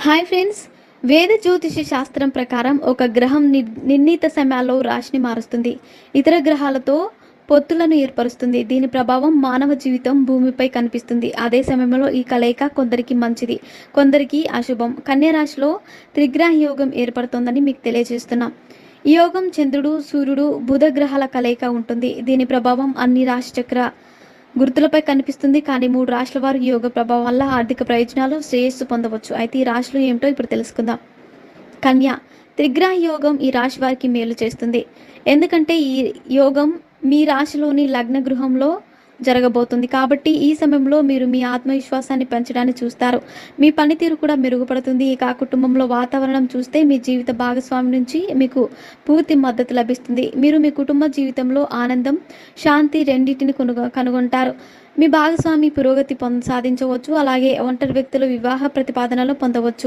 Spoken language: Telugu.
Hi friends. వేద జ్యోతిష శాస్త్రం ప్రకారం ఒక గ్రహం నిర్ణీత సమయాల్లో రాశిని మారుస్తుంది, ఇతర గ్రహాలతో పొత్తులను ఏర్పరుస్తుంది. దీని ప్రభావం మానవ జీవితం భూమిపై కనిపిస్తుంది. అదే సమయంలో ఈ కలయిక కొందరికి మంచిది, కొందరికి అశుభం. కన్యా రాశిలో త్రిగ్రహ యోగం ఏర్పడుతోందని మీకు తెలియజేస్తున్నాం. ఈ యోగం చంద్రుడు, సూర్యుడు, బుధ గ్రహాల కలయిక ఉంటుంది. దీని ప్రభావం అన్ని రాశి చక్ర గుర్తులపై కనిపిస్తుంది. కానీ 3 రాశుల వారు ఈ యోగ ప్రభావం వల్ల ఆర్థిక ప్రయోజనాలు, శ్రేయస్సు పొందవచ్చు. అయితే ఈ రాశులు ఏమిటో ఇప్పుడు తెలుసుకుందాం. కన్య త్రిగ్రహ యోగం ఈ రాశి వారికి మేలు చేస్తుంది. ఎందుకంటే ఈ యోగం మీ రాశిలోని లగ్న గృహంలో జరగబోతుంది. కాబట్టి ఈ సమయంలో మీరు మీ ఆత్మవిశ్వాసాన్ని పెంచడానికి చూస్తారు. మీ పనితీరు కూడా మెరుగుపడుతుంది. ఇక కుటుంబంలో వాతావరణం చూస్తే మీ జీవిత భాగస్వామి నుంచి మీకు పూర్తి మద్దతు లభిస్తుంది. మీరు మీ కుటుంబ జీవితంలో ఆనందం, శాంతి రెండింటిని కనుగొంటారు. మీ భాగస్వామి పురోగతి సాధించవచ్చు. అలాగే ఒంటరి వ్యక్తులు వివాహ ప్రతిపాదనలు పొందవచ్చు.